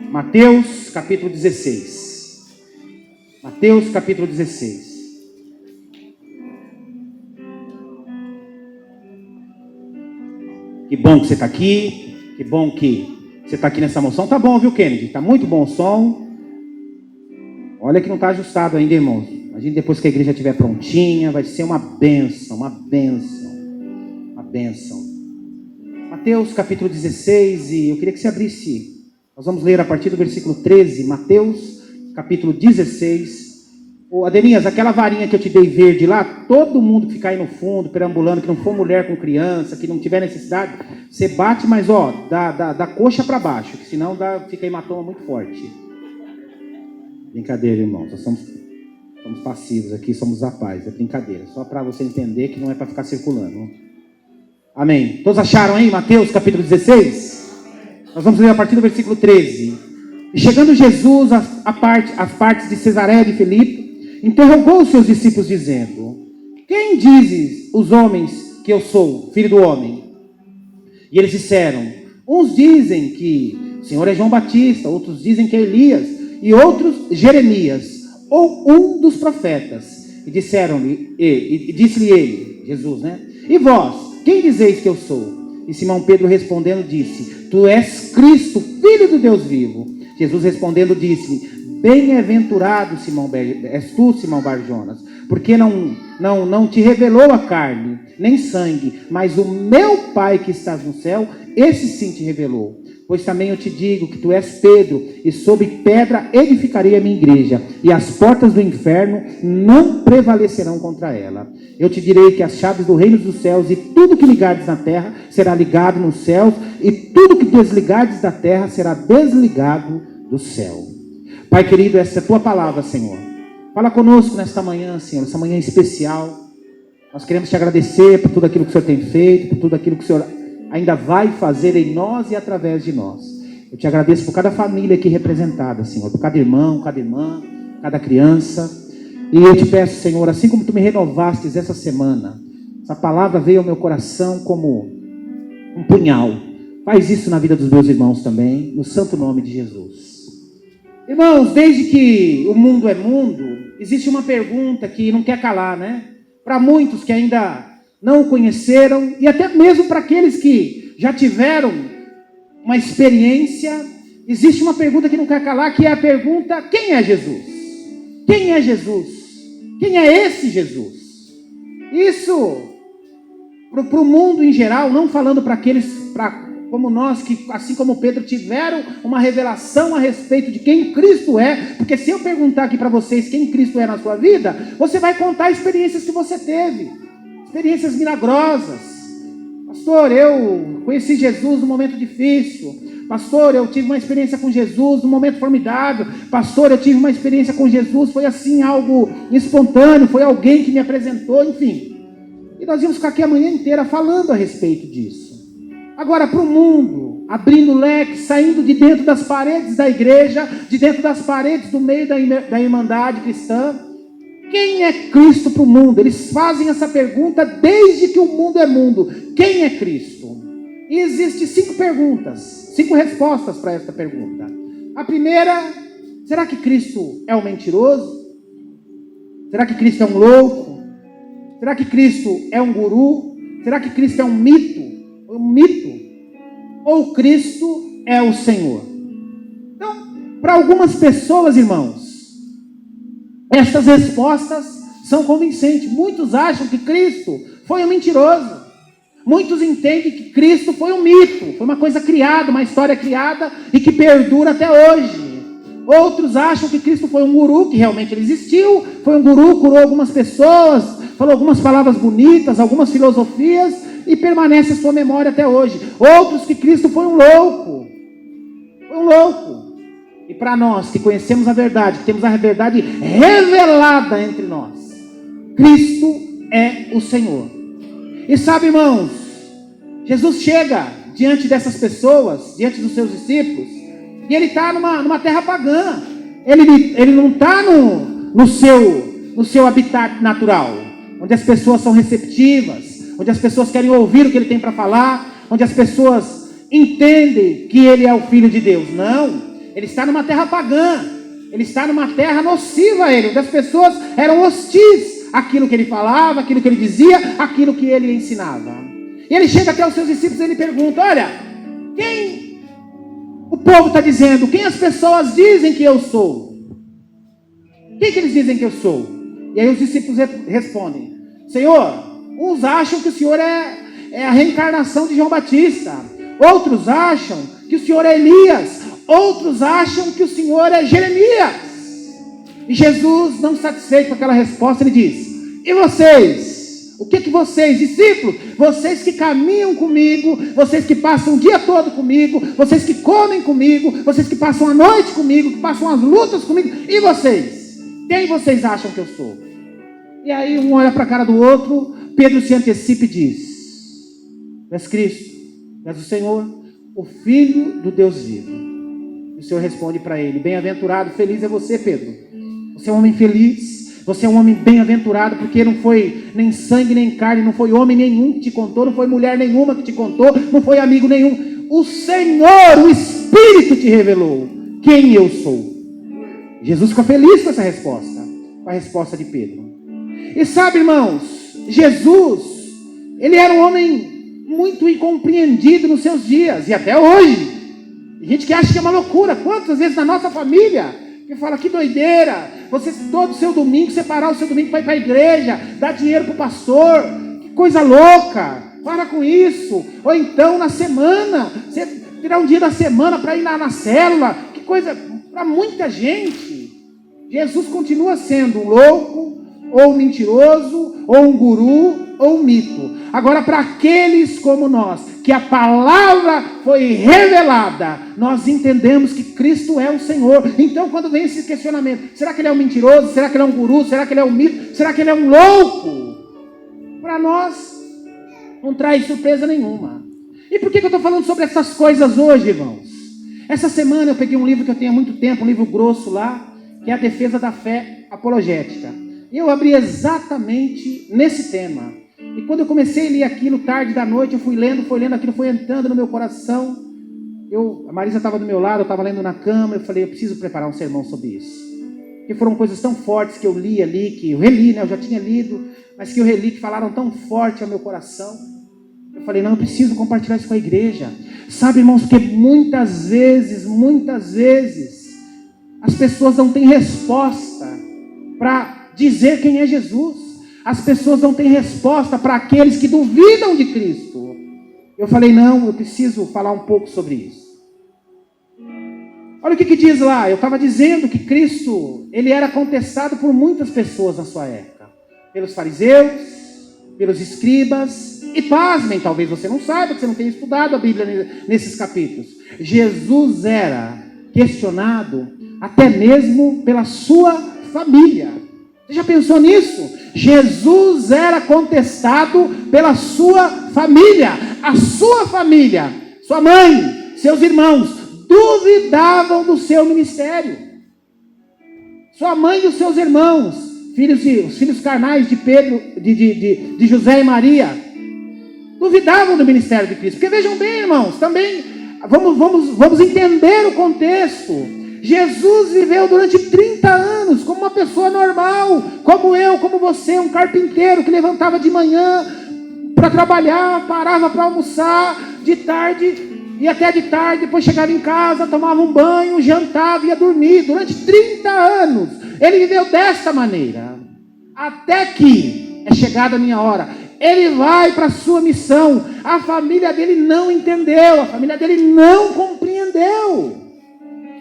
Mateus capítulo 16. Mateus capítulo 16. Que bom que você está aqui. Que bom que você está aqui nessa moção. Tá bom, viu, Kennedy? Está muito bom o som. Olha que não está ajustado ainda, irmãos. Imagina depois que a igreja estiver prontinha. Vai ser uma bênção, uma bênção. Uma bênção. Mateus capítulo 16. E eu queria que você abrisse. Nós vamos ler a partir do versículo 13. Mateus capítulo 16. Ô, Adenias, aquela varinha que eu te dei verde lá, todo mundo que ficar aí no fundo, perambulando, que não for mulher com criança, que não tiver necessidade, você bate, mas da coxa para baixo, que senão fica hematoma muito forte. Brincadeira, irmãos, nós somos passivos aqui, somos a paz, é brincadeira, só para você entender que não é para ficar circulando. Amém. Todos acharam aí, Mateus capítulo 16? Nós vamos ler a partir do versículo 13. E chegando Jesus às partes de Cesareia de Filipe, interrogou os seus discípulos dizendo: quem dizes os homens que eu sou, filho do homem? E eles disseram: uns dizem que o Senhor é João Batista, outros dizem que é Elias, e outros Jeremias, ou um dos profetas. E disse-lhe ele, Jesus, né? E vós, quem dizeis que eu sou? E Simão Pedro respondendo disse: tu és Cristo, filho do Deus vivo. Jesus respondendo disse-lhe: bem-aventurado Simão, és tu, Simão Barjonas, porque não te revelou a carne, nem sangue, mas o meu Pai que estás no céu, esse sim te revelou. Pois também eu te digo que tu és Pedro, e sobre pedra edificarei a minha igreja, e as portas do inferno não prevalecerão contra ela. Eu te direi que as chaves do reino dos céus, e tudo que ligares na terra será ligado nos céus, e tudo que desligares da terra será desligado do céu. Pai querido, essa é a tua palavra, Senhor. Fala conosco nesta manhã, Senhor, essa manhã especial. Nós queremos te agradecer por tudo aquilo que o Senhor tem feito, por tudo aquilo que o Senhor ainda vai fazer em nós e através de nós. Eu te agradeço por cada família aqui representada, Senhor, por cada irmão, cada irmã, cada criança. E eu te peço, Senhor, assim como tu me renovastes essa semana, essa palavra veio ao meu coração como um punhal. Faz isso na vida dos meus irmãos também, no santo nome de Jesus. Irmãos, desde que o mundo é mundo, existe uma pergunta que não quer calar, né? Para muitos que ainda não o conheceram, e até mesmo para aqueles que já tiveram uma experiência, existe uma pergunta que não quer calar, que é a pergunta: quem é Jesus? Quem é Jesus? Quem é esse Jesus? Isso, para o mundo em geral, não falando para aqueles, como nós, que assim como Pedro tiveram uma revelação a respeito de quem Cristo é, porque se eu perguntar aqui para vocês quem Cristo é na sua vida, você vai contar experiências que você teve, experiências milagrosas. Pastor, eu conheci Jesus num momento difícil. Pastor, eu tive uma experiência com Jesus num momento formidável. Pastor, eu tive uma experiência com Jesus, foi assim algo espontâneo, foi alguém que me apresentou, enfim. E nós íamos ficar aqui a manhã inteira falando a respeito disso. Agora, para o mundo, abrindo leque, saindo de dentro das paredes da igreja, de dentro das paredes do meio da irmandade cristã, quem é Cristo para o mundo? Eles fazem essa pergunta desde que o mundo é mundo. Quem é Cristo? E existem 5 perguntas, 5 respostas para esta pergunta. A primeira: será que Cristo é um mentiroso? Será que Cristo é um louco? Será que Cristo é um guru? Será que Cristo é um mito? Ou Cristo é o Senhor? Então, para algumas pessoas, irmãos, estas respostas são convincentes. Muitos acham que Cristo foi um mentiroso. Muitos entendem que Cristo foi um mito, foi uma coisa criada, uma história criada e que perdura até hoje. Outros acham que Cristo foi um guru, que realmente ele existiu, foi um guru, curou algumas pessoas, falou algumas palavras bonitas, algumas filosofias, e permanece a sua memória até hoje. Outros que Cristo foi um louco. Foi um louco. E para nós que conhecemos a verdade, que temos a verdade revelada entre nós, Cristo é o Senhor. E sabe, irmãos, Jesus chega diante dessas pessoas, diante dos seus discípulos, e ele está numa terra pagã. Ele não está no seu habitat natural, onde as pessoas são receptivas, onde as pessoas querem ouvir o que ele tem para falar, onde as pessoas entendem que ele é o Filho de Deus. Não, Ele está numa terra pagã. Ele está numa terra nociva a ele, onde as pessoas eram hostis àquilo que ele falava, àquilo que ele dizia, àquilo que ele ensinava. E ele chega até os seus discípulos e ele pergunta: olha, quem o povo está dizendo? Quem as pessoas dizem que eu sou? Quem que eles dizem que eu sou? E aí os discípulos respondem: Senhor, uns acham que o Senhor é a reencarnação de João Batista. Outros acham que o Senhor é Elias. Outros acham que o Senhor é Jeremias. E Jesus, não satisfeito com aquela resposta, ele diz: e vocês? O que vocês, discípulos, vocês que caminham comigo, vocês que passam o dia todo comigo, vocês que comem comigo, vocês que passam a noite comigo, que passam as lutas comigo, e vocês? Quem vocês acham que eu sou? E aí um olha para a cara do outro. Pedro se antecipa e diz: tu és Cristo, tu és o Senhor, o Filho do Deus vivo. E o Senhor responde para ele: bem-aventurado, feliz é você, Pedro. Você é um homem feliz. Você é um homem bem-aventurado, porque não foi nem sangue nem carne, não foi homem nenhum que te contou, não foi mulher nenhuma que te contou, não foi amigo nenhum. O Senhor, o Espírito te revelou quem eu sou. Jesus ficou feliz com essa resposta, com a resposta de Pedro. E sabe, irmãos, Jesus, ele era um homem muito incompreendido nos seus dias, e até hoje. Tem gente que acha que é uma loucura. Quantas vezes na nossa família que fala: que doideira, você todo o seu domingo, separar o seu domingo para ir para a igreja, dar dinheiro para o pastor, que coisa louca, para com isso. Ou então na semana, você tirar um dia da semana para ir na célula, que coisa, para muita gente, Jesus continua sendo um louco, ou um mentiroso, ou um guru, ou um mito. Agora, para aqueles como nós, que a palavra foi revelada, nós entendemos que Cristo é o Senhor. Então, quando vem esse questionamento: será que ele é um mentiroso? Será que ele é um guru? Será que ele é um mito? Será que ele é um louco? Para nós, não traz surpresa nenhuma. E por que eu estou falando sobre essas coisas hoje, irmãos? Essa semana eu peguei um livro que eu tenho há muito tempo, um livro grosso lá, que é a Defesa da Fé Apologética. E eu abri exatamente nesse tema. E quando eu comecei a ler aquilo tarde da noite, eu fui lendo, aquilo foi entrando no meu coração. A Marisa estava do meu lado, eu estava lendo na cama, eu falei: eu preciso preparar um sermão sobre isso. Porque foram coisas tão fortes que eu li ali, que eu reli, né? Eu já tinha lido, mas que eu reli, que falaram tão forte ao meu coração. Eu falei: não, eu preciso compartilhar isso com a igreja. Sabe, irmãos, porque muitas vezes, as pessoas não têm resposta para dizer quem é Jesus. As pessoas não têm resposta para aqueles que duvidam de Cristo. Eu falei: não, eu preciso falar um pouco sobre isso. Olha o que diz lá. Eu estava dizendo que Cristo, ele era contestado por muitas pessoas na sua época. Pelos fariseus, pelos escribas. E pasmem, talvez você não saiba, que você não tenha estudado a Bíblia nesses capítulos. Jesus era questionado até mesmo pela sua família. Você já pensou nisso? Jesus era contestado pela sua família. A sua família, sua mãe, seus irmãos, duvidavam do seu ministério. Sua mãe e os seus irmãos, os filhos carnais de Pedro, de José e Maria, duvidavam do ministério de Cristo. Porque vejam bem, irmãos, também vamos entender o contexto. Jesus viveu durante 30 anos como uma pessoa normal, como eu, como você, um carpinteiro que levantava de manhã para trabalhar, parava para almoçar, de tarde, e até de tarde, depois chegava em casa, tomava um banho, jantava e ia dormir. Durante 30 anos, ele viveu desta maneira, até que é chegada a minha hora. Ele vai para a sua missão. A família dele não entendeu, a família dele não compreendeu.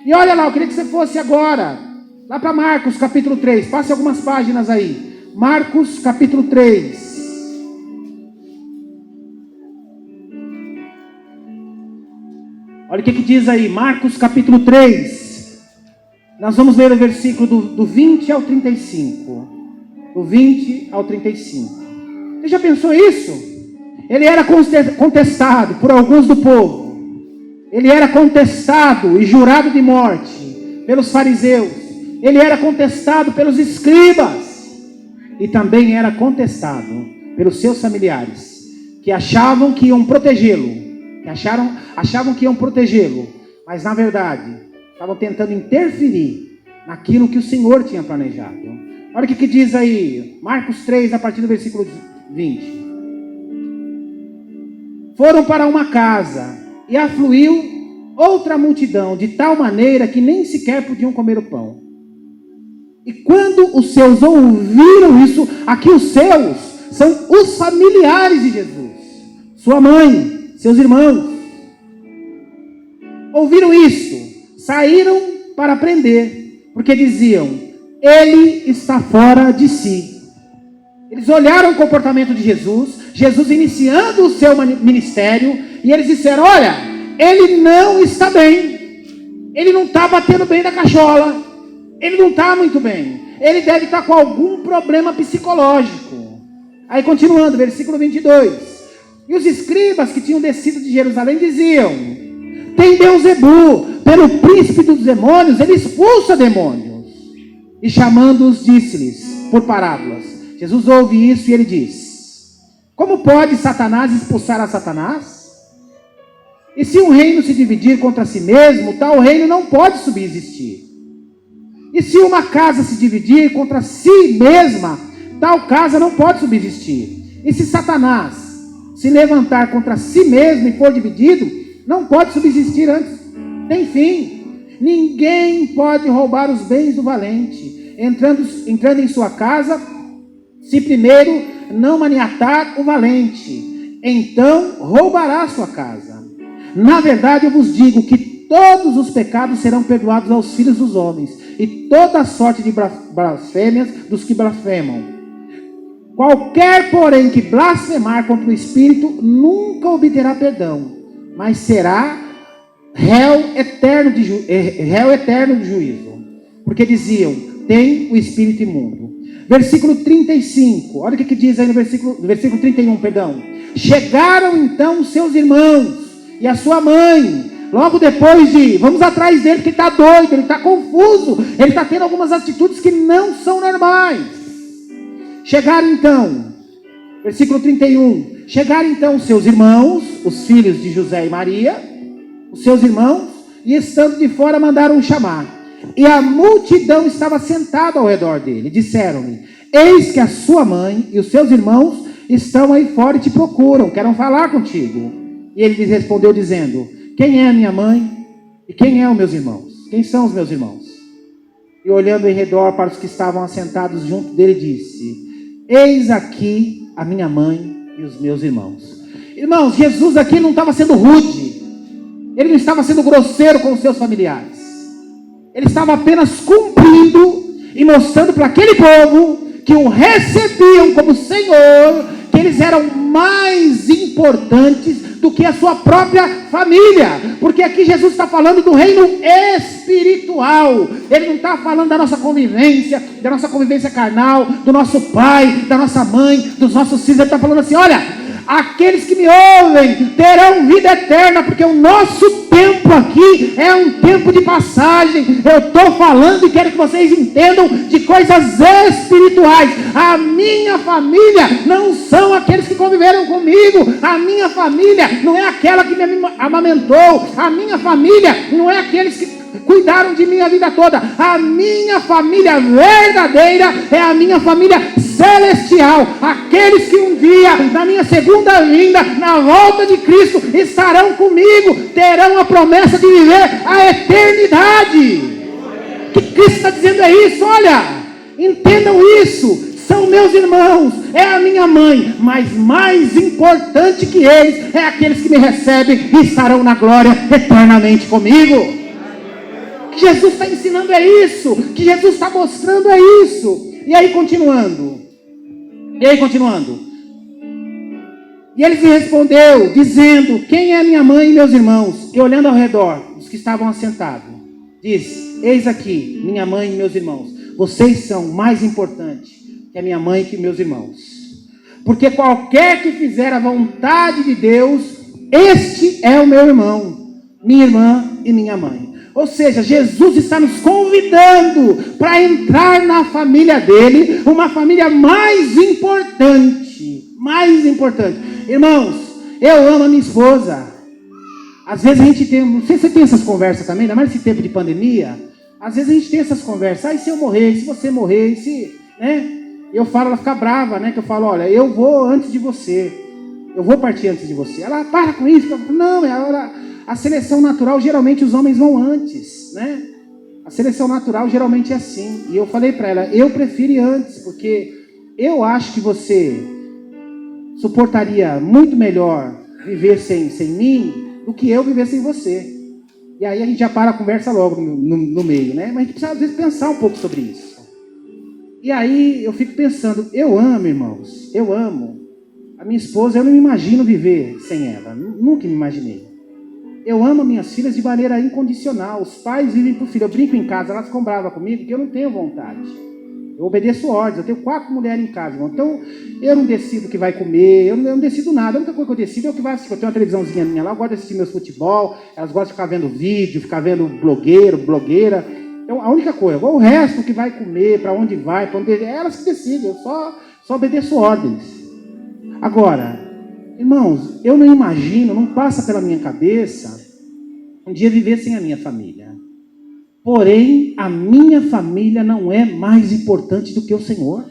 E olha lá, eu queria que você fosse agora, lá para Marcos capítulo 3, passe algumas páginas aí. Marcos capítulo 3. Olha o que diz aí, Marcos capítulo 3. Nós vamos ler o versículo do 20 ao 35. Do 20 ao 35. Você já pensou isso? Ele era contestado por alguns do povo. Ele era contestado e jurado de morte pelos fariseus. Ele era contestado pelos escribas. E também era contestado pelos seus familiares, que achavam que iam protegê-lo. Achavam que iam protegê-lo. Mas na verdade, Estavam tentando interferir naquilo que o Senhor tinha planejado. Olha o que diz aí, Marcos 3, a partir do versículo 20. Foram para uma casa e afluiu outra multidão, de tal maneira que nem sequer podiam comer o pão. E quando os seus ouviram isso, aqui os seus são os familiares de Jesus, sua mãe, seus irmãos, ouviram isso, saíram para prender, porque diziam: ele está fora de si. Eles olharam o comportamento de Jesus, Jesus iniciando o seu ministério, e eles disseram: olha, ele não está bem, ele não está batendo bem na cachola, ele não está muito bem, ele deve estar com algum problema psicológico. Aí continuando, versículo 22. E os escribas que tinham descido de Jerusalém diziam: tem Beelzebu, pelo príncipe dos demônios, ele expulsa demônios. E chamando-os, disse-lhes por parábolas. Jesus ouve isso e ele diz: como pode Satanás expulsar a Satanás? E se um reino se dividir contra si mesmo, tal reino não pode subsistir. E se uma casa se dividir contra si mesma, tal casa não pode subsistir. E se Satanás se levantar contra si mesmo e for dividido, não pode subsistir antes. Tem fim. Ninguém pode roubar os bens do valente, entrando em sua casa, se primeiro não maniatar o valente, então roubará a sua casa. Na verdade, eu vos digo que todos os pecados serão perdoados aos filhos dos homens, e toda sorte de blasfêmias dos que blasfemam. Qualquer, porém, que blasfemar contra o Espírito, nunca obterá perdão, mas será réu eterno de juízo. Porque diziam: tem o espírito imundo. Versículo 35, olha o que diz aí no versículo 31, perdão. Chegaram então os seus irmãos e a sua mãe, logo depois de: vamos atrás dele, porque ele está doido, ele está confuso, ele está tendo algumas atitudes que não são normais. Chegaram então, versículo 31, chegaram então os seus irmãos, os filhos de José e Maria, os seus irmãos, e estando de fora mandaram chamar. E a multidão estava sentada ao redor dele. Disseram-lhe: eis que a sua mãe e os seus irmãos estão aí fora e te procuram, querem falar contigo. E ele lhes respondeu dizendo: quem é a minha mãe e quem é os meus irmãos? Quem são os meus irmãos? E olhando em redor para os que estavam assentados junto dele, disse: eis aqui a minha mãe e os meus irmãos. Irmãos, Jesus aqui não estava sendo rude, ele não estava sendo grosseiro com os seus familiares, ele estava apenas cumprindo e mostrando para aquele povo que o recebiam como Senhor, que eles eram mais importantes do que a sua própria família, porque aqui Jesus está falando do reino espiritual, ele não está falando da nossa convivência carnal, do nosso pai, da nossa mãe, dos nossos filhos. Ele está falando assim: olha, aqueles que me ouvem terão vida eterna, porque o nosso tempo aqui é um tempo de passagem. Eu estou falando e quero que vocês entendam de coisas espirituais. A minha família não são aqueles que conviveram comigo, a minha família não é aquela que me amamentou, a minha família não é aqueles que cuidaram de mim a vida toda. A minha família verdadeira é a minha família celestial, aqueles que um dia, na minha segunda vinda, na volta de Cristo, estarão comigo, terão a promessa de viver a eternidade. O que Cristo está dizendo é isso. Olha, entendam isso, são meus irmãos, é a minha mãe, mas mais importante que eles é aqueles que me recebem e estarão na glória eternamente comigo. O que Jesus está ensinando é isso, o que Jesus está mostrando é isso. E aí continuando, e ele lhe respondeu, dizendo: quem é minha mãe e meus irmãos? E olhando ao redor, os que estavam assentados, disse: eis aqui minha mãe e meus irmãos. Vocês são mais importantes que a minha mãe e que meus irmãos. Porque qualquer que fizer a vontade de Deus, este é o meu irmão, minha irmã e minha mãe. Ou seja, Jesus está nos convidando para entrar na família dele, uma família mais importante. Irmãos, eu amo a minha esposa, Às vezes a gente tem, não sei se você tem essas conversas também, ainda mais nesse tempo de pandemia. Às vezes a gente tem essas conversas. E se eu morrer? E se você morrer? E se, né? Eu falo, ela fica brava, né? Que eu falo, olha, eu vou antes de você. Eu vou partir antes de você. Ela, para com isso. Não, a seleção natural, geralmente os homens vão antes, né? A seleção natural geralmente é assim. E eu falei para ela, eu prefiro ir antes, porque eu acho que você suportaria muito melhor viver sem mim do que eu viver sem você. E aí a gente já para a conversa logo no meio, né? Mas a gente precisa às vezes pensar um pouco sobre isso. E aí eu fico pensando, eu amo, irmãos, eu amo. A minha esposa, eu não me imagino viver sem ela, nunca me imaginei. Eu amo minhas filhas de maneira incondicional. Os pais vivem por filho. Eu brinco em casa, elas ficam bravas comigo porque eu não tenho vontade. Eu obedeço ordens. Eu tenho 4 mulheres em casa, irmão. Então, eu não decido o que vai comer, eu não decido nada. A única coisa que eu decido é o que vai assistir. Eu tenho uma televisãozinha minha lá, eu gosto de assistir meus futebol, elas gostam de ficar vendo vídeo, ficar vendo blogueira. Então, a única coisa, o resto, o que vai comer, para onde vai, é elas que decidem. Eu só obedeço ordens. Agora, irmãos, eu não imagino, não passa pela minha cabeça um dia viver sem a minha família. Porém, a minha família não é mais importante do que o Senhor.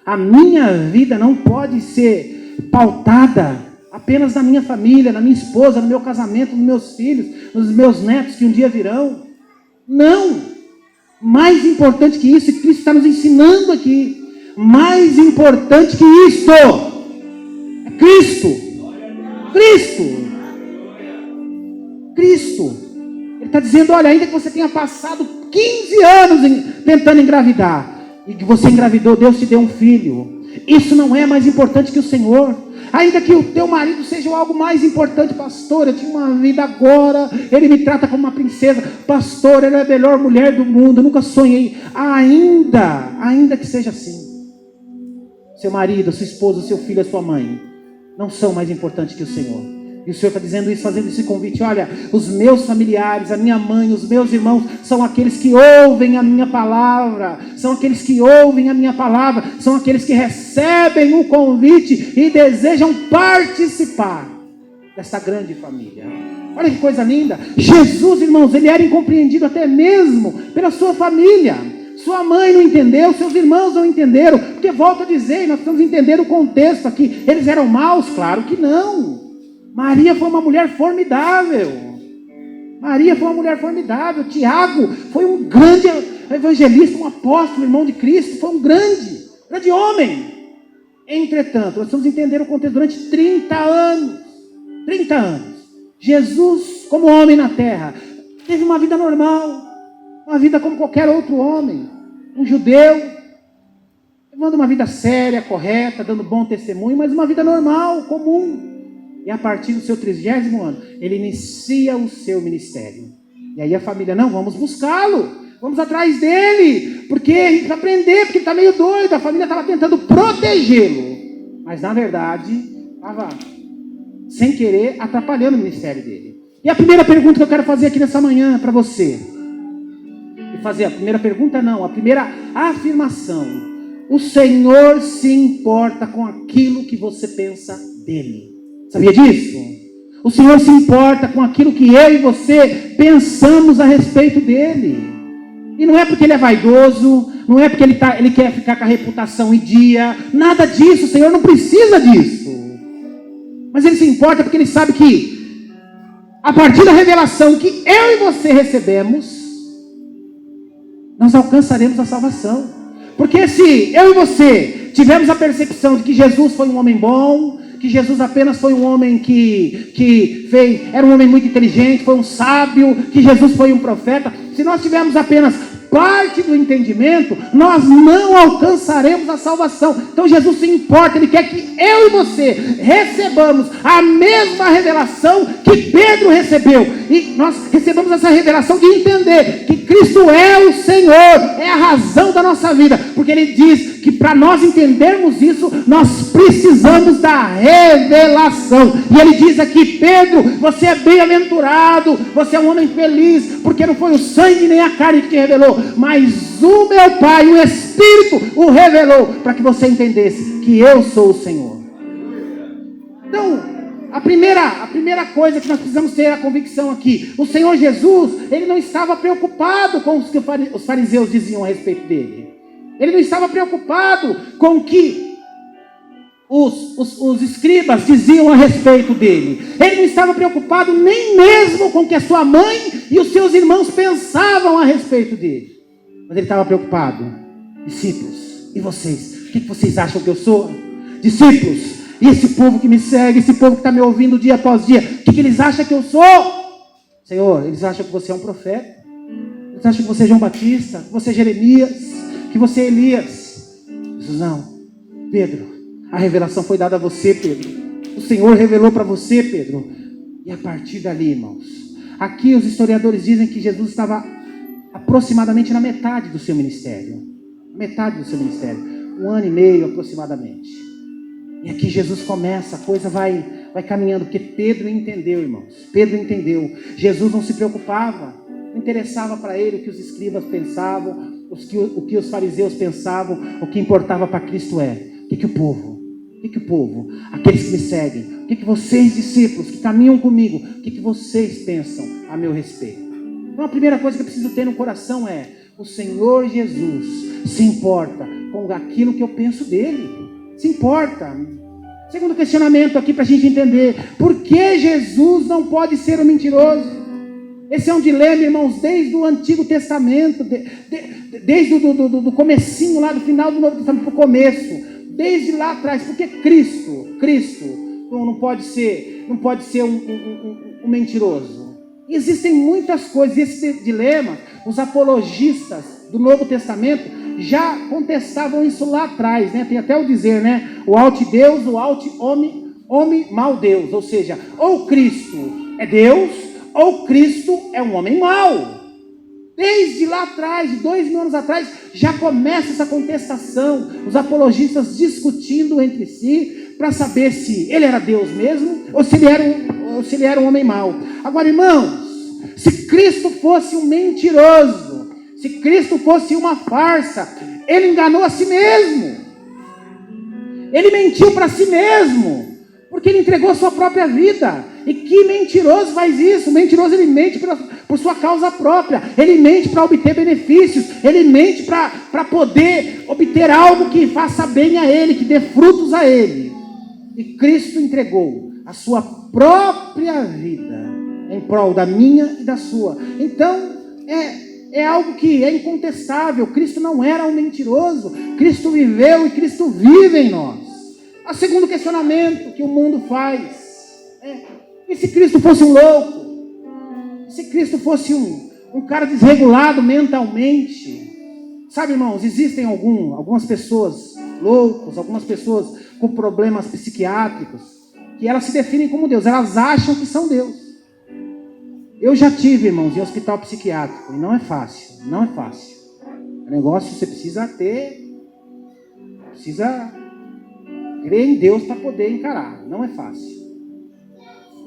A minha vida não pode ser pautada apenas na minha família, na minha esposa, no meu casamento, nos meus filhos, nos meus netos que um dia virão. Não! Mais importante que isso, e Cristo está nos ensinando aqui. Mais importante que isto é Cristo. Ele está dizendo, olha, ainda que você tenha passado 15 anos tentando engravidar, e que você engravidou, Deus te deu um filho, isso não é mais importante que o Senhor. Ainda que o teu marido seja algo mais importante, pastor, eu tinha uma vida agora, ele me trata como uma princesa, pastor, ela é a melhor mulher do mundo, eu nunca sonhei, ainda que seja assim, seu marido, sua esposa, seu filho, a sua mãe, não são mais importantes que o Senhor. E o Senhor está dizendo isso, fazendo esse convite. Olha, os meus familiares, a minha mãe, os meus irmãos, são aqueles que ouvem a minha palavra. São aqueles que ouvem a minha palavra. São aqueles que recebem o convite e desejam participar desta grande família. Olha que coisa linda. Jesus, irmãos, ele era incompreendido até mesmo pela sua família. Sua mãe não entendeu, seus irmãos não entenderam. Porque, volto a dizer, nós precisamos entender o contexto aqui. Eles eram maus? Claro que não. Maria foi uma mulher formidável. Tiago foi um grande evangelista, um apóstolo, irmão de Cristo. Foi um grande homem. Entretanto, nós precisamos entender o contexto. Durante 30 anos, Jesus, como homem na terra, teve uma vida normal. Uma vida como qualquer outro homem. Um judeu, levando uma vida séria, correta, dando bom testemunho, mas uma vida normal, comum. E a partir do seu 30º ano, ele inicia o seu ministério. E aí a família, não, vamos buscá-lo. Vamos atrás dele. Porque a gente precisa aprender, porque ele está meio doido. A família estava tentando protegê-lo. Mas na verdade, estava, sem querer, atrapalhando o ministério dele. E a primeira pergunta que eu quero fazer aqui nessa manhã para você. A primeira afirmação. O Senhor se importa com aquilo que você pensa dele. Sabia disso? O Senhor se importa com aquilo que eu e você pensamos a respeito dele. E não é porque ele é vaidoso, não é porque ele quer ficar com a reputação em dia, nada disso, o Senhor não precisa disso. Mas ele se importa porque ele sabe que, a partir da revelação que eu e você recebemos, nós alcançaremos a salvação. Porque se eu e você tivermos a percepção de que Jesus foi um homem bom, que Jesus apenas foi um homem era um homem muito inteligente, foi um sábio, que Jesus foi um profeta, se nós tivermos apenas parte do entendimento, nós não alcançaremos a salvação. Então Jesus se importa, ele quer que eu e você recebamos a mesma revelação que Pedro recebeu, e nós recebamos essa revelação de entender que Cristo é o Senhor, é a razão da nossa vida, porque ele diz que para nós entendermos isso, nós precisamos da revelação. E ele diz aqui, Pedro, você é bem-aventurado, você é um homem feliz, porque não foi o sangue nem a carne que te revelou, mas o meu Pai, o Espírito, o revelou, para que você entendesse que eu sou o Senhor. Então, A primeira coisa que nós precisamos ter a convicção aqui, o Senhor Jesus, Ele não estava preocupado com o que os fariseus diziam a respeito dele. Ele não estava preocupado com o que os escribas diziam a respeito dele. Ele não estava preocupado nem mesmo com o que a sua mãe e os seus irmãos pensavam a respeito dele. Mas ele estava preocupado. Discípulos, e vocês? O que vocês acham que eu sou? Discípulos, e esse povo que me segue, esse povo que está me ouvindo dia após dia, o que eles acham que eu sou? Senhor, eles acham que você é um profeta. Eles acham que você é João Batista, que você é Jeremias, que você é Elias. Jesus, não. Pedro, a revelação foi dada a você, Pedro. O Senhor revelou para você, Pedro. E a partir dali, irmãos, aqui os historiadores dizem que Jesus estava aproximadamente na metade do seu ministério. Metade do seu ministério. 1 ano e meio aproximadamente. E aqui Jesus começa, a coisa vai caminhando, porque Pedro entendeu, irmãos. Pedro entendeu. Jesus não se preocupava, não interessava para ele o que os escribas pensavam, o que os fariseus pensavam. O que importava para Cristo o que o povo, aqueles que me seguem, o que vocês, discípulos, que caminham comigo, o que vocês pensam a meu respeito? Então a primeira coisa que eu preciso ter no coração é: o Senhor Jesus se importa com aquilo que eu penso dele. Se importa. Segundo questionamento aqui para a gente entender: por que Jesus não pode ser um mentiroso? Esse é um dilema, irmãos, desde o Antigo Testamento, desde o comecinho lá do final do Novo Testamento para o começo, desde lá atrás. Porque Cristo não pode ser um mentiroso. E existem muitas coisas. E esse dilema, os apologistas do Novo Testamento já contestavam isso lá atrás, né? Tem até o dizer, né? O alti-Deus, o alti-homem mau Deus. Ou seja, ou Cristo é Deus, ou Cristo é um homem mau. Desde lá atrás, de 2000 anos atrás, já começa essa contestação. Os apologistas discutindo entre si para saber se ele era Deus mesmo ou se ele era um homem mau. Agora, irmãos, se Cristo fosse um mentiroso, se Cristo fosse uma farsa, ele enganou a si mesmo. Ele mentiu para si mesmo, porque ele entregou a sua própria vida. E que mentiroso faz isso? O mentiroso, ele mente por sua causa própria. Ele mente para obter benefícios. Ele mente para poder obter algo que faça bem a ele, que dê frutos a ele. E Cristo entregou a sua própria vida em prol da minha e da sua. Então, é algo que é incontestável. Cristo não era um mentiroso. Cristo viveu e Cristo vive em nós. O segundo questionamento que o mundo faz e se Cristo fosse um louco? Se Cristo fosse um cara desregulado mentalmente? Sabe, irmãos, existem algumas pessoas loucas, algumas pessoas com problemas psiquiátricos, que elas se definem como Deus. Elas acham que são Deus. Eu já tive, irmãos, em hospital psiquiátrico, e não é fácil, não é fácil. O negócio você precisa crer em Deus para poder encarar, não é fácil.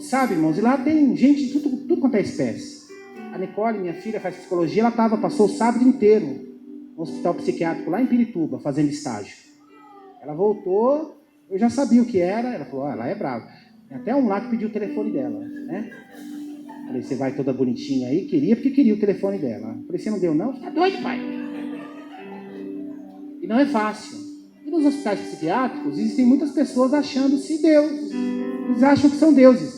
Sabe, irmãos, e lá tem gente de tudo quanto é espécie. A Nicole, minha filha, faz psicologia, passou o sábado inteiro no hospital psiquiátrico lá em Pirituba, fazendo estágio. Ela voltou, eu já sabia o que era, ela falou, ela é brava. Tem até um lá que pediu o telefone dela, né? Falei, você vai toda bonitinha aí? Porque queria o telefone dela. Falei, você não deu não? Você tá doido, pai? E não é fácil. E nos hospitais psiquiátricos existem muitas pessoas achando-se Deus. Eles acham que são deuses.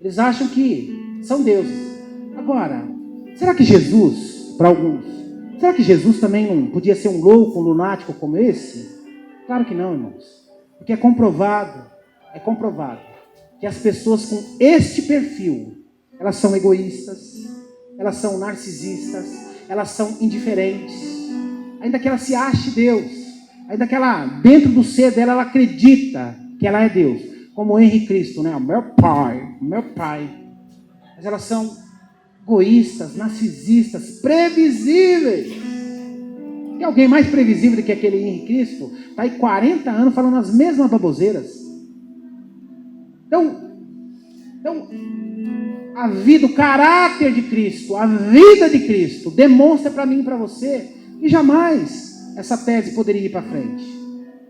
Eles acham que são deuses. Agora, será que Jesus, para alguns, será que Jesus também não podia ser um louco, um lunático como esse? Claro que não, irmãos. Porque é comprovado que as pessoas com este perfil, elas são egoístas, elas são narcisistas, elas são indiferentes. Ainda que ela se ache Deus, ainda que ela, dentro do ser dela, ela acredita que ela é Deus. Como Henri Cristo, né? Meu pai. Mas elas são egoístas, narcisistas, previsíveis. Tem alguém mais previsível do que aquele Henri Cristo? Está aí 40 anos falando as mesmas baboseiras. Então, a vida, o caráter de Cristo, a vida de Cristo, demonstra para mim e para você que jamais essa tese poderia ir para frente.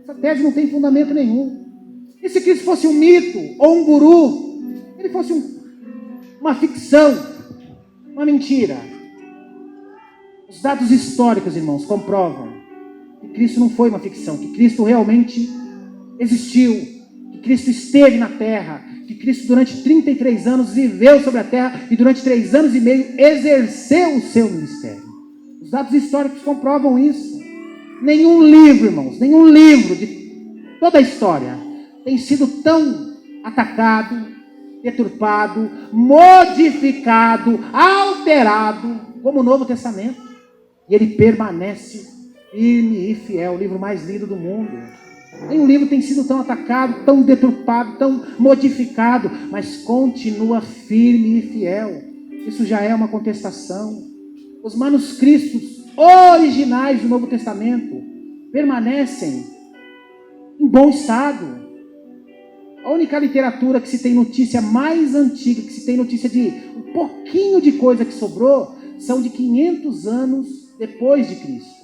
Essa tese não tem fundamento nenhum. E se Cristo fosse um mito ou um guru, ele fosse uma ficção, uma mentira. Os dados históricos, irmãos, comprovam que Cristo não foi uma ficção, que Cristo realmente existiu, que Cristo esteve na terra, que Cristo durante 33 anos viveu sobre a terra e durante 3 anos e meio exerceu o seu ministério. Os dados históricos comprovam isso. Nenhum livro, irmãos, nenhum livro de toda a história tem sido tão atacado, deturpado, modificado, alterado como o Novo Testamento. E ele permanece firme e fiel, o livro mais lido do mundo. Nenhum livro tem sido tão atacado, tão deturpado, tão modificado, mas continua firme e fiel. Isso já é uma contestação. Os manuscritos originais do Novo Testamento permanecem em bom estado. A única literatura que se tem notícia mais antiga, que se tem notícia de um pouquinho de coisa que sobrou, são de 500 anos depois de Cristo.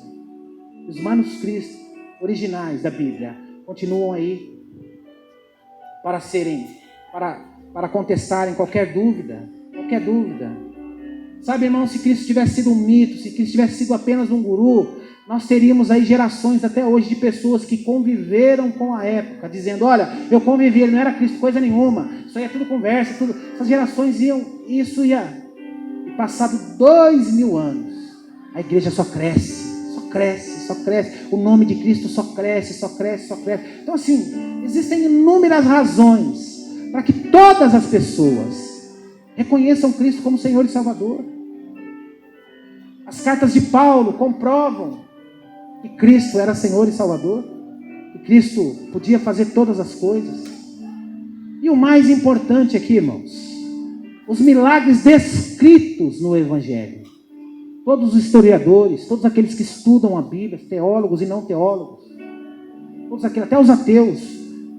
Os manuscritos originais da Bíblia continuam aí para contestarem qualquer dúvida. Sabe, irmão, se Cristo tivesse sido um mito, se Cristo tivesse sido apenas um guru, nós teríamos aí gerações até hoje de pessoas que conviveram com a época, dizendo, olha, eu convivi, ele não era Cristo coisa nenhuma, isso aí é tudo conversa, tudo. Essas gerações isso ia, e passado 2000 anos, a igreja só cresce, o nome de Cristo só cresce. Então assim, existem inúmeras razões para que todas as pessoas reconheçam Cristo como Senhor e Salvador. As cartas de Paulo comprovam que Cristo era Senhor e Salvador, que Cristo podia fazer todas as coisas. E o mais importante aqui, irmãos, os milagres descritos no Evangelho. Todos os historiadores, todos aqueles que estudam a Bíblia, teólogos e não teólogos, todos aqueles, até os ateus,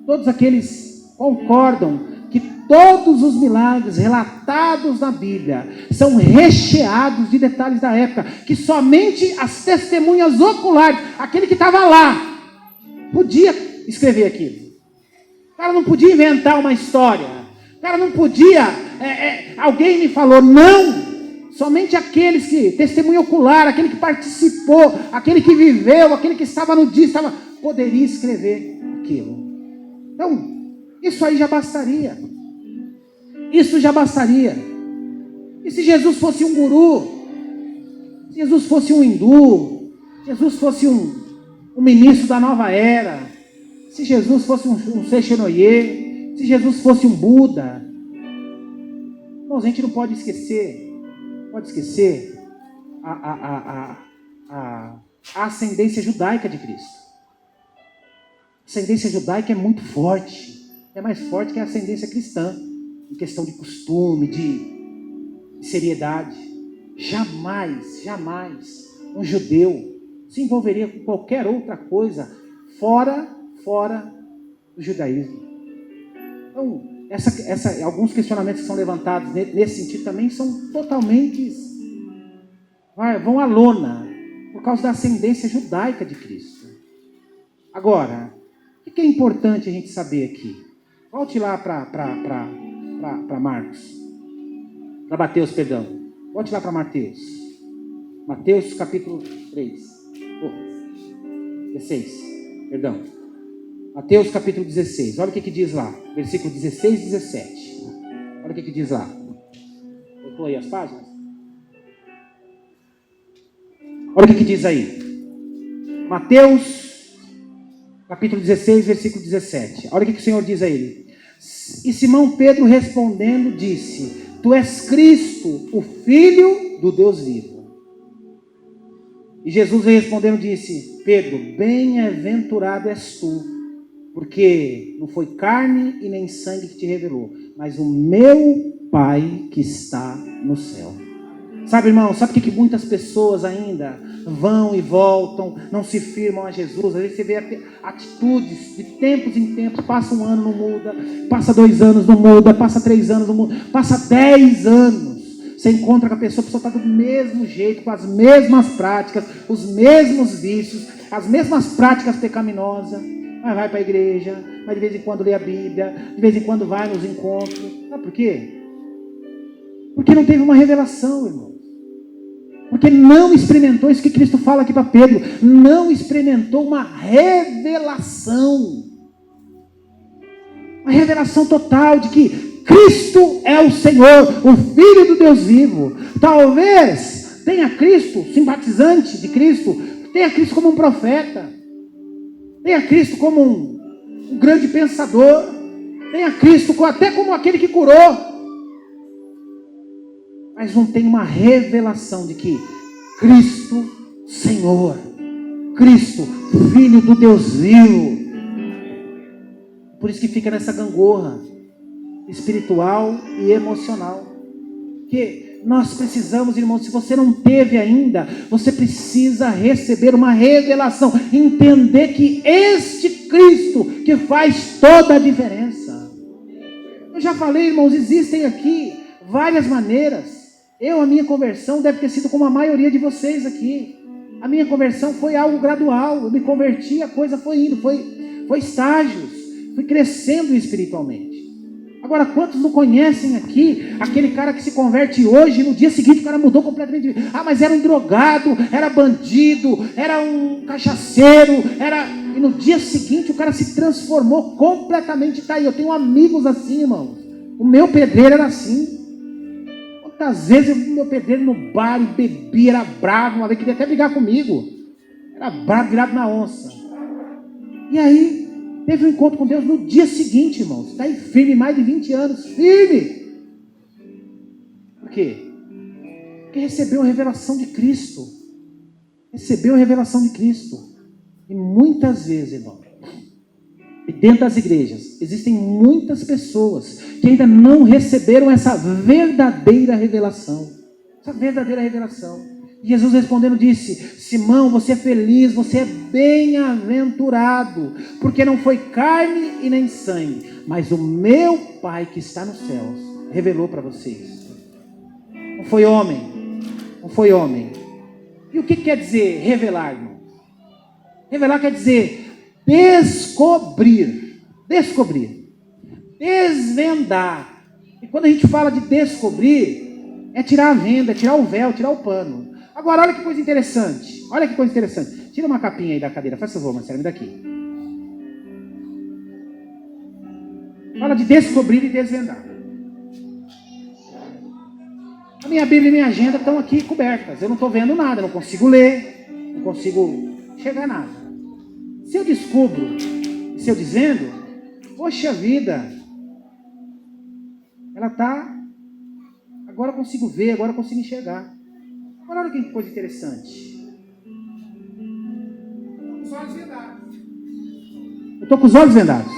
todos aqueles concordam que todos os milagres relatados na Bíblia são recheados de detalhes da época, que somente as testemunhas oculares, aquele que estava lá, podia escrever aquilo. O cara não podia inventar uma história, o cara não podia, alguém me falou, não. Somente aqueles que, testemunho ocular, aquele que participou, aquele que viveu, aquele que estava no dia, poderia escrever aquilo. Então, isso aí já bastaria. Isso já bastaria. E se Jesus fosse um guru, se Jesus fosse um hindu, se Jesus fosse um ministro da nova era, se Jesus fosse um Seixenoye, se Jesus fosse um Buda, bom, a gente não pode esquecer a ascendência judaica de Cristo. A ascendência judaica é muito forte, é mais forte que a ascendência cristã, em questão de costume, de seriedade. Jamais um judeu se envolveria com qualquer outra coisa fora do judaísmo. Então, alguns questionamentos que são levantados nesse sentido também são totalmente, vão à lona, por causa da ascendência judaica de Cristo. Agora, o que é importante a gente saber aqui? Volte lá para Mateus, perdão. Volte lá para Mateus. Mateus capítulo 16, perdão. Mateus capítulo 16, olha o que diz lá, versículo 16 e 17. Olha o que diz lá. Botou aí as páginas? Olha o que diz aí. Mateus capítulo 16, versículo 17. Olha o que o Senhor diz a ele. E Simão Pedro respondendo disse, tu és Cristo, o Filho do Deus vivo. E Jesus respondendo disse, Pedro, bem-aventurado és tu, porque não foi carne e nem sangue que te revelou, mas o meu Pai que está no céu. Sabe, irmão, sabe o que muitas pessoas ainda vão e voltam, não se firmam a Jesus? Às vezes você vê atitudes de tempos em tempos, passa um ano, não muda, passa 2 anos, não muda, passa 3 anos, não muda, passa 10 anos. Você encontra com a pessoa está do mesmo jeito, com as mesmas práticas, os mesmos vícios, as mesmas práticas pecaminosas. mas vai para a igreja, mas de vez em quando lê a Bíblia, de vez em quando vai nos encontros. Sabe por quê? Porque não teve uma revelação, irmão. Porque não experimentou isso que Cristo fala aqui para Pedro. Não experimentou uma revelação. Uma revelação total de que Cristo é o Senhor, o Filho do Deus vivo. Talvez tenha Cristo, simpatizante de Cristo, tenha Cristo como um profeta, tenha Cristo como um grande pensador, tenha Cristo até como aquele que curou, mas não tem uma revelação de que Cristo, Senhor, Cristo, Filho do Deus vivo. Por isso que fica nessa gangorra espiritual e emocional. Que nós precisamos, irmãos, se você não teve ainda, você precisa receber uma revelação, entender que este Cristo que faz toda a diferença. Eu já falei, irmãos, existem aqui várias maneiras. A minha conversão deve ter sido como a maioria de vocês aqui. A minha conversão foi algo gradual. Eu me converti, a coisa foi indo, foi estágios. Fui crescendo espiritualmente. Agora, quantos não conhecem aqui aquele cara que se converte hoje e no dia seguinte o cara mudou completamente? Mas era um drogado, era bandido, era um cachaceiro, e no dia seguinte o cara se transformou completamente. Tá aí, eu tenho amigos assim, irmãos. O meu pedreiro era assim. Quantas vezes eu vi meu pedreiro no bar e bebia, era bravo, uma vez queria até brigar comigo. Era bravo, virado na onça. E aí, teve um encontro com Deus no dia seguinte, irmãos. Está aí firme, mais de 20 anos, firme. Por quê? Porque recebeu a revelação de Cristo. Recebeu a revelação de Cristo. E muitas vezes, irmão, dentro das igrejas, existem muitas pessoas que ainda não receberam essa verdadeira revelação. Essa verdadeira revelação. E Jesus respondendo disse: Simão, você é feliz, você é bem-aventurado, porque não foi carne e nem sangue, mas o meu Pai que está nos céus revelou para vocês. Não foi homem, não foi homem. E o que quer dizer revelar, irmão? Revelar quer dizer descobrir, desvendar. E quando a gente fala de descobrir, é tirar a venda, é tirar o véu, tirar o pano. Agora, olha que coisa interessante. Olha que coisa interessante. Tira uma capinha aí da cadeira. Faz favor, Marcelo, me daqui. Fala de descobrir e desvendar. A minha Bíblia e minha agenda estão aqui cobertas. Eu não estou vendo nada, eu não consigo ler, não consigo chegar a nada. Se eu descubro, se eu dizendo, poxa vida, ela está, agora eu consigo ver, agora eu consigo enxergar. Agora olha que coisa interessante. Os olhos vendados. Eu estou com os olhos vendados.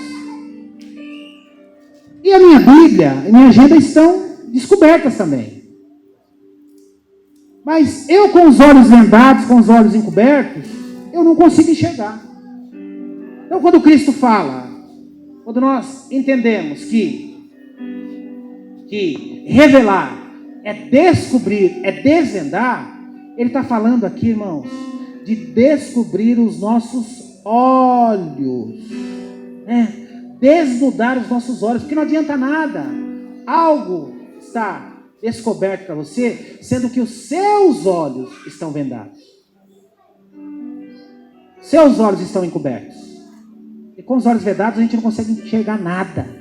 E a minha Bíblia e minha agenda estão descobertas também. Mas eu com os olhos vendados, com os olhos encobertos, eu não consigo enxergar. Então quando Cristo fala, quando nós entendemos que revelar é descobrir, é desvendar, ele está falando aqui, irmãos, de descobrir os nossos olhos, né? Desnudar os nossos olhos, porque não adianta nada algo estar descoberto para você, sendo que os seus olhos estão vendados, seus olhos estão encobertos, e com os olhos vedados a gente não consegue enxergar nada.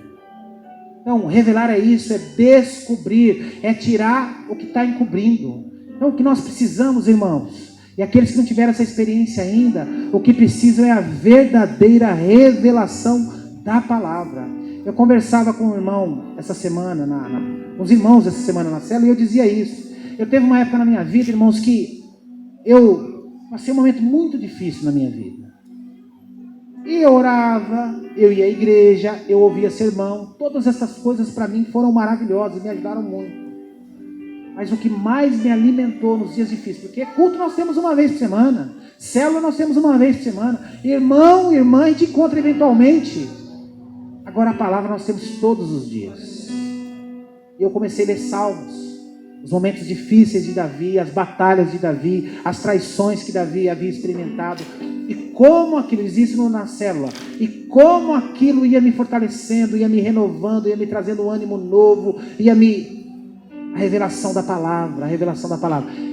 Então, revelar é isso, é descobrir, é tirar o que está encobrindo. Então, o que nós precisamos, irmãos, e aqueles que não tiveram essa experiência ainda, o que precisam é a verdadeira revelação da palavra. Eu conversava com um irmão essa semana, com os irmãos essa semana na célula, e eu dizia isso. Eu teve uma época na minha vida, irmãos, que eu passei um momento muito difícil na minha vida. E eu orava, eu ia à igreja, eu ouvia sermão, todas essas coisas para mim foram maravilhosas, me ajudaram muito. Mas o que mais me alimentou nos dias difíceis, porque culto nós temos uma vez por semana, célula nós temos uma vez por semana, irmão, irmã, a gente encontra eventualmente. Agora a palavra nós temos todos os dias. E eu comecei a ler salmos, os momentos difíceis de Davi, as batalhas de Davi, as traições que Davi havia experimentado. E como aquilo, existe na célula, e como aquilo ia me fortalecendo, ia me renovando, ia me trazendo um ânimo novo, a revelação da palavra,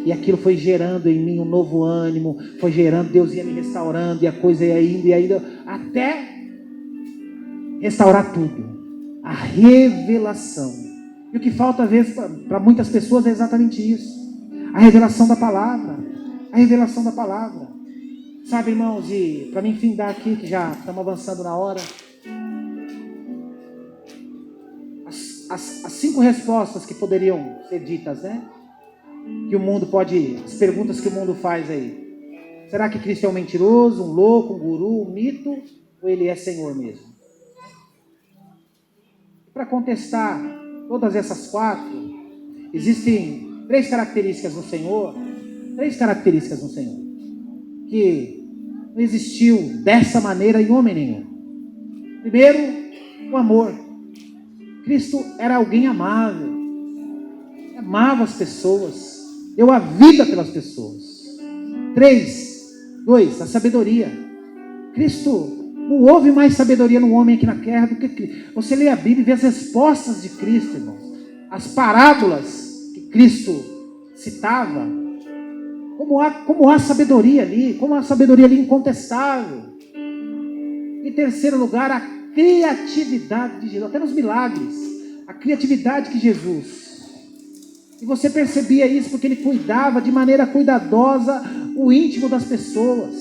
e aquilo foi gerando em mim um novo ânimo, foi gerando, Deus ia me restaurando, e a coisa ia indo, até restaurar tudo, a revelação. E o que falta às vezes para muitas pessoas é exatamente isso, a revelação da palavra, sabe, irmãos, e para mim findar aqui, que já estamos avançando na hora, as 5 respostas que poderiam ser ditas, né? Que o mundo as perguntas que o mundo faz aí. Será que Cristo é um mentiroso, um louco, um guru, um mito, ou Ele é Senhor mesmo? Para contestar todas essas 4, existem 3 características no Senhor, que não existiu dessa maneira em homem nenhum. Primeiro, o amor. Cristo era alguém amável, amava as pessoas, deu a vida pelas pessoas. 2, a sabedoria. Cristo, não houve mais sabedoria no homem aqui na terra do que Cristo. Você lê a Bíblia e vê as respostas de Cristo, irmãos. As parábolas que Cristo citava, como há sabedoria ali, incontestável. Em terceiro lugar, a criatividade de Jesus, até nos milagres, a criatividade de Jesus. E você percebia isso porque Ele cuidava de maneira cuidadosa o íntimo das pessoas,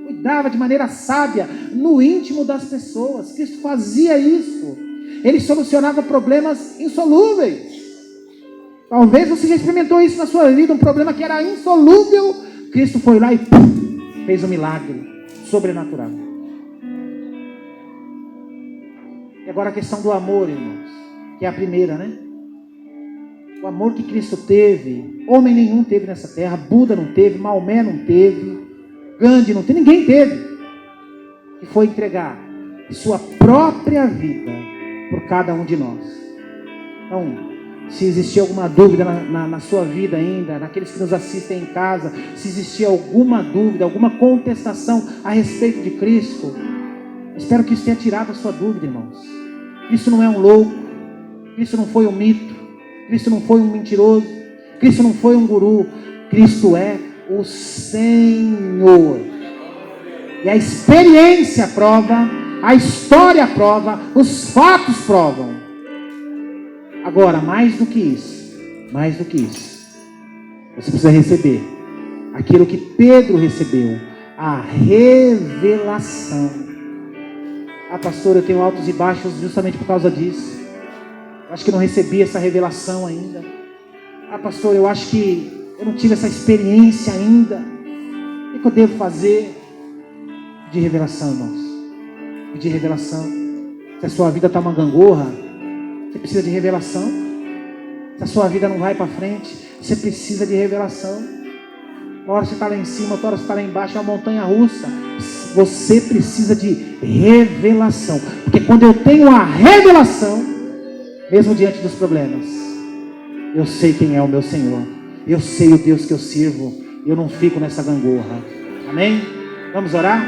cuidava de maneira sábia no íntimo das pessoas. Cristo fazia isso, Ele solucionava problemas insolúveis. Talvez você já experimentou isso na sua vida, um problema que era insolúvel, Cristo foi lá e fez um milagre sobrenatural. E agora a questão do amor, irmãos, que é a primeira, né? O amor que Cristo teve, homem nenhum teve nessa terra, Buda não teve, Maomé não teve, Gandhi não teve, ninguém teve, que foi entregar sua própria vida por cada um de nós. Então, se existir alguma dúvida na sua vida ainda, naqueles que nos assistem em casa, se existir alguma dúvida, alguma contestação a respeito de Cristo, espero que isso tenha tirado a sua dúvida, irmãos. Cristo não é um louco, Cristo não foi um mito, Cristo não foi um mentiroso, Cristo não foi um guru, Cristo é o Senhor. E a experiência prova, a história prova, os fatos provam. Agora, mais do que isso, você precisa receber aquilo que Pedro recebeu, a revelação. Pastor, eu tenho altos e baixos justamente por causa disso. Eu acho que não recebi essa revelação ainda. Pastor, eu acho que eu não tive essa experiência ainda. O que eu devo fazer? Pedir revelação, irmãos. Pedir revelação. Se a sua vida está uma gangorra, você precisa de revelação. Se a sua vida não vai para frente, você precisa de revelação. Uma hora você está lá em cima, outra hora você está lá embaixo, é uma montanha russa. Você precisa de revelação. Porque quando eu tenho a revelação, mesmo diante dos problemas, eu sei quem é o meu Senhor. Eu sei o Deus que eu sirvo. Eu não fico nessa gangorra. Amém? Vamos orar?